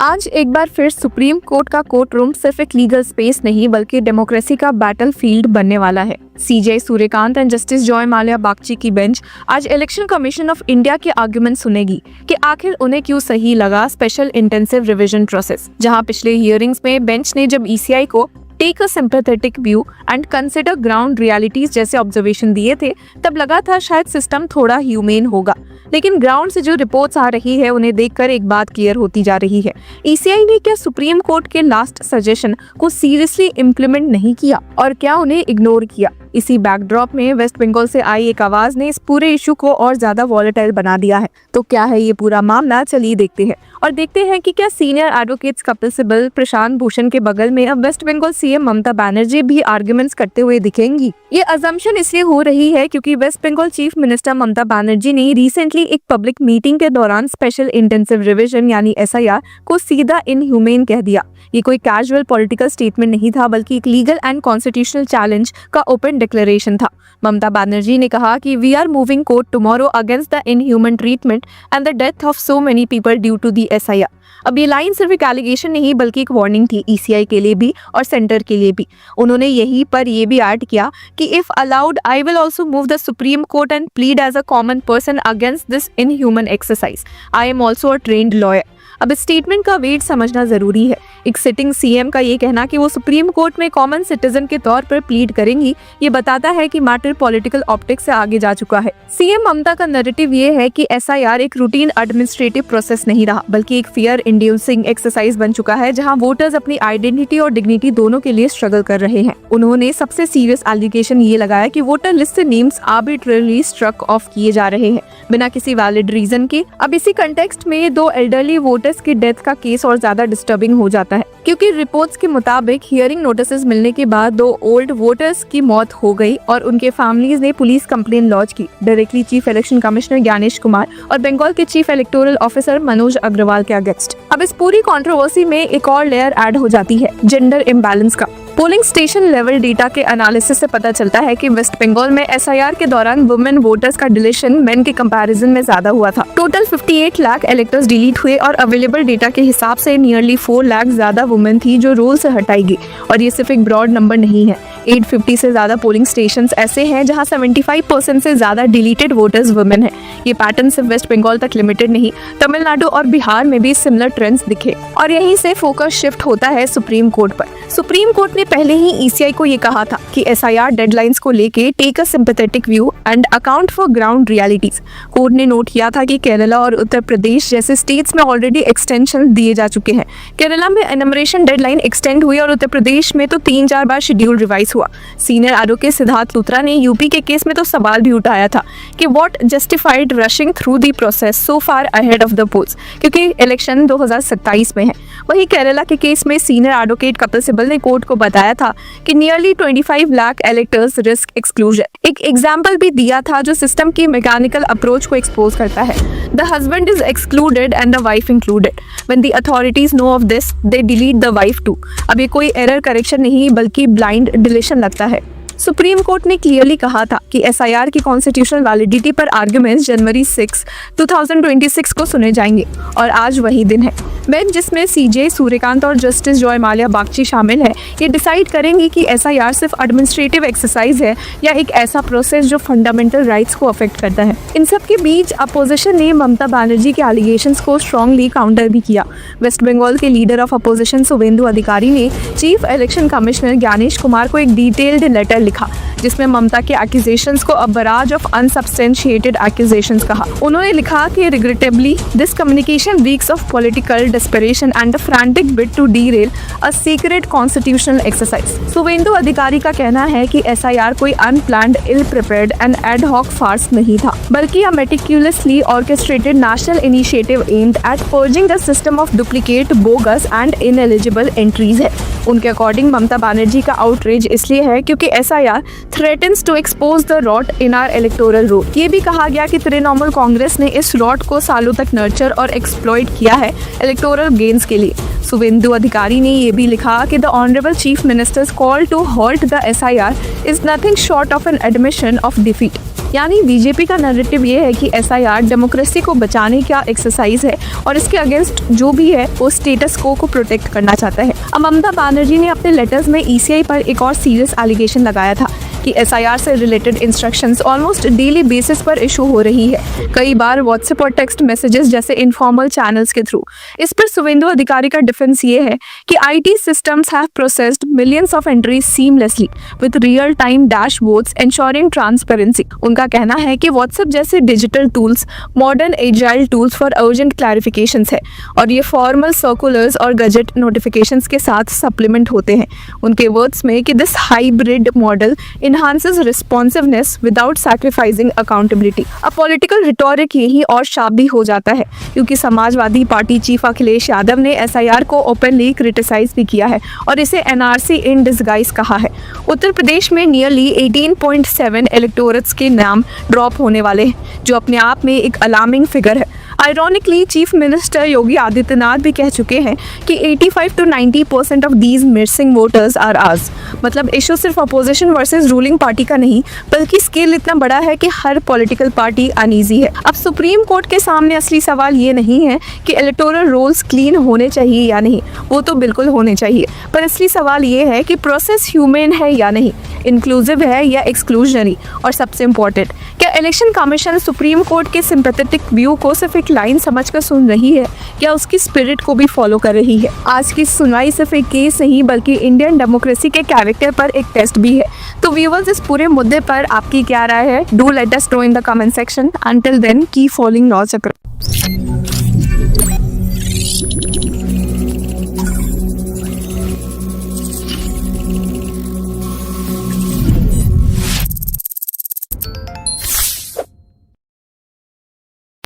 आज एक बार फिर सुप्रीम कोर्ट का कोर्ट रूम सिर्फ एक लीगल स्पेस नहीं बल्कि डेमोक्रेसी का बैटल फील्ड बनने वाला है। CJ Suryakant and justice Joymalya Bagchi की बेंच आज इलेक्शन कमीशन ऑफ इंडिया के आर्गुमेंट सुनेगी कि आखिर उन्हें क्यों सही लगा स्पेशल इंटेंसिव रिवीजन प्रोसेस। जहां पिछले हियरिंग्स में बेंच ने जब ईसीआई को take a sympathetic view and consider ground realities जैसे ऑब्जर्वेशन दिए थे, तब लगा था शायद सिस्टम थोड़ा ह्यूमेन होगा। लेकिन ग्राउंड से जो रिपोर्ट्स आ रही है उन्हें देखकर एक बात क्लियर होती जा रही है, ईसीआई ने क्या सुप्रीम कोर्ट के लास्ट सजेशन को सीरियसली इम्प्लीमेंट नहीं किया और क्या उन्हें इग्नोर किया। इसी बैकड्रॉप में वेस्ट बंगाल से आई एक आवाज ने इस पूरे इशू को और ज्यादा वॉलेटाइल बना दिया है। तो क्या है ये पूरा मामला, चलिए देखते हैं और देखते हैं कि क्या सीनियर एडवोकेट्स कपिल सिब्बल, प्रशांत भूषण के बगल में अब वेस्ट बंगाल सीएम ममता बनर्जी भी आर्गुमेंट्स करते हुए दिखेंगी। ये अजम्पशन इसलिए हो रही है क्योंकि वेस्ट बंगाल चीफ मिनिस्टर ममता बनर्जी ने रिसेंटली एक पब्लिक मीटिंग के दौरान स्पेशल इंटेंसिव रिवीजन यानी एसआईआर को सीधा इनह्यूमेन कह दिया। ये कोई कैजुअल पॉलिटिकल स्टेटमेंट नहीं था बल्कि एक लीगल एंड कॉन्स्टिट्यूशनल चैलेंज का ओपन डिक्लेरेशन था। ममता बनर्जी ने कहा कि we are moving court tomorrow against the inhuman treatment and the death of so many people due to the SIR. अब ये लाइन सिर्फ एक एलिगेशन नहीं बल्कि एक वार्निंग थी ईसीआई के लिए भी और सेंटर के लिए भी। उन्होंने यहीं पर ये भी ऐड किया कि if allowed I will also move the Supreme Court and plead as a common person against this inhuman exercise. I am also a trained lawyer. अब इस स्टेटमेंट का वेट समझना जरूरी है। एक सिटिंग सीएम का ये कहना कि वो सुप्रीम कोर्ट में कॉमन सिटीजन के तौर पर प्लीड करेंगी, ये बताता है कि मैटर पॉलिटिकल ऑप्टिक्स से आगे जा चुका है। सीएम ममता का नैरेटिव ये है कि एसआईआर एक रूटीन एडमिनिस्ट्रेटिव प्रोसेस नहीं रहा बल्कि एक फियर इंड्यूसिंग एक्सरसाइज बन चुका है जहां वोटर्स अपनी आइडेंटिटी और डिग्निटी दोनों के लिए स्ट्रगल कर रहे हैं। उन्होंने सबसे सीरियस एलिगेशन ये लगाया कि वोटर लिस्ट से नेम्स आर्बिट्रेरली स्ट्रक ऑफ किए जा रहे हैं बिना किसी वैलिड रीजन के। अब इसी कंटेक्स्ट में दो एल्डरली वोटर्स की डेथ का केस और ज्यादा डिस्टर्बिंग हो जाता है क्योंकि रिपोर्ट्स के मुताबिक हियरिंग नोटिसेस मिलने के बाद दो ओल्ड वोटर्स की मौत हो गई और उनके फैमिलीज ने पुलिस कंप्लेन लॉन्च की directly chief election commissioner Gyanesh Kumar और बंगाल के chief electoral officer Manoj Agarwal के अगेंस्ट। अब इस पूरी कंट्रोवर्सी में एक और लेयर ऐड हो जाती है जेंडर इम्बैलेंस का। पोलिंग स्टेशन लेवल डेटा के एनालिसिस से पता चलता है कि वेस्ट बंगाल में एसआईआर के दौरान वुमेन वोटर्स का डिलीशन मेन के कंपैरिजन में ज्यादा हुआ था। टोटल 58 लाख इलेक्टर्स डिलीट हुए और अवेलेबल डेटा के हिसाब से नियरली 4 लाख ज्यादा वुमेन थी जो रोल से हटाई गई। और ये सिर्फ एक ब्रॉड नंबर नहीं है। 850 से ज्यादा पोलिंग स्टेशंस ऐसे हैं जहां 75% से ज्यादा डिलीटेड वोटर्स वुमेन हैं। ये पैटर्न सिर्फ वेस्ट बंगाल तक लिमिटेड नहीं, तमिलनाडु और बिहार में भी सिमिलर ट्रेंड्स दिखे। और यहीं से फोकस शिफ्ट होता है सुप्रीम कोर्ट पर। सुप्रीम कोर्ट ने पहले ही ईसीआई को ये कहा था कि एसआईआर डेडलाइंस को लेके take a sympathetic view and account for ground realities. Court ने नोट किया था कि केरला और उत्तर प्रदेश जैसे स्टेट्स में ऑलरेडी एक्सटेंशन दिए जा चुके हैं। केरला में एनमरेशन डेडलाइन एक्सटेंड हुई और उत्तर प्रदेश में तो 3-4 बार शेड्यूल रिवाइज हुआ। सीनियर एडवोकेट सिद्धार्थ लूथरा ने यूपी के केस में तो सवाल भी उठाया था कि what justified rushing through the process so far ahead of the polls, क्योंकि इलेक्शन 2027 में है। वहीं केरला के केस में सीनियर एडवोकेट कपिल सिब्बल ने कोर्ट को बताया था कि nearly 25 lakh electors risk exclusion. एक एग्जाम्पल भी दिया था जो सिस्टम की मैकेनिकल अप्रोच को एक्सपोज करता है। The husband is excluded and the wife included. When the authorities know of this they delete the wife too. अब ये कोई एरर करेक्शन नहीं बल्कि ब्लाइंड डिलीशन लगता है। सुप्रीम कोर्ट ने क्लियरली कहा था कि एसआईआर की कॉन्स्टिट्यूशनल वैलिडिटी पर आर्गुमेंट्स जनवरी 6, 2026 को सुने जाएंगे और आज वही दिन है। बेंच जिसमें सीजे सूर्यकांत और जस्टिस जॉय माल्या बागची शामिल है, ये डिसाइड करेंगे कि एसआईआर सिर्फ एडमिनिस्ट्रेटिव एक्सरसाइज है या एक ऐसा प्रोसेस जो फंडामेंटल राइट्स को अफेक्ट करता है। इन सब के बीच अपोजिशन ने ममता बनर्जी के एलिगेशंस को स्ट्रांगली काउंटर भी किया। वेस्ट बंगाल के leader of opposition Suvendu Adhikari ने chief election commissioner Gyanesh Kumar को एक डिटेल्ड लेटर लिखा जिसमें ममता के एक्यूजेशंस को a barrage of unsubstantiated accusations कहा। उन्होंने लिखा कि regrettably this communication weeks of political desperation and a frantic bid to derail a secret constitutional exercise। Suvendu Adhikari का कहना है कि एसआईआर कोई unplanned, ill prepared and ad hoc farce नहीं था बल्कि a meticulously orchestrated national initiative aimed at purging the system of duplicate, bogus and ineligible entries है। उनके अकॉर्डिंग ममता बनर्जी का आउटरीच इसलिए है क्योंकि SIR threatens to expose the rot in our electoral roll। ये भी कहा गया कि तृणमूल कांग्रेस ने इस रॉट को सालों तक नर्चर और एक्सप्लॉइट किया है इलेक्टोरल गेन्स के लिए। शुवेंदु अधिकारी ने ये भी लिखा कि the honourable chief minister's call to halt the SIR is nothing short of an admission of defeat. यानी बीजेपी का नैरेटिव ये है कि एसआईआर डेमोक्रेसी को बचाने का एक्सरसाइज है और इसके अगेंस्ट जो भी है वो स्टेटस को प्रोटेक्ट करना चाहता है। अब ममता बनर्जी ने अपने लेटर्स में ईसीआई पर एक और सीरियस एलिगेशन लगाया था कि एसआईआर से related instructions almost daily basis पर इशू हो रही है, कई बार व्हाट्सएप और टेक्स्ट मैसेजेस जैसे इनफॉर्मल चैनल्स के थ्रू। इस पर शुभेंदु अधिकारी का डिफेंस ये है कि IT systems have processed millions of entries seamlessly with real time dashboards ensuring transparency. उनका कहना है कि व्हाट्सएप जैसे digital tools modern agile tools for urgent clarifications है और ये फॉर्मल सर्कुलर्स और गजेट नोटिफिकेशंस के साथ सप्लीमेंट होते हैं। उनके वर्ड्स में कि this hybrid model enhances responsiveness without sacrificing accountability। अब पॉलिटिकल रिटोरिक यही और शार्प भी हो जाता है क्योंकि समाजवादी पार्टी चीफ अखिलेश यादव ने एसआईआर को ओपनली क्रिटिसाइज भी किया है और इसे एनआरसी इन डिसगाइज कहा है। उत्तर प्रदेश में नियरली 18.7 इलेक्टोरेट्स के नाम ड्रॉप होने वाले हैं जो अपने आप में एक अलार्मिंग फिगर है। Ironically chief minister Yogi Adityanath भी कह चुके हैं कि 85 to 90% of these missing voters are ours. मतलब इशू सिर्फ अपोजिशन वर्सेस रूलिंग पार्टी का नहीं बल्कि स्केल इतना बड़ा है कि हर पॉलिटिकल पार्टी अनईजी है। अब सुप्रीम कोर्ट के सामने असली सवाल ये नहीं है कि इलेक्टोरल रोल्स क्लीन होने चाहिए या नहीं, वो तो बिल्कुल होने चाहिए, पर असली सवाल ये है कि प्रोसेस ह्यूमन है या नहीं, इंक्लूसिव है या एक्सक्लूजनरी, और सबसे इम्पोर्टेंट क्या इलेक्शन कमीशन सुप्रीम कोर्ट के सिंपैथेटिक व्यू को सिर्फ एक लाइन समझकर सुन रही है या उसकी स्पिरिट को भी फॉलो कर रही है। आज की सुनवाई सिर्फ एक केस नहीं बल्कि इंडियन डेमोक्रेसी के कैरेक्टर पर एक टेस्ट भी है। तो व्यूअर्स, इस पूरे मुद्दे पर आपकी क्या राय है? Do let us know in the comment section. Until then keep following Law चक्र।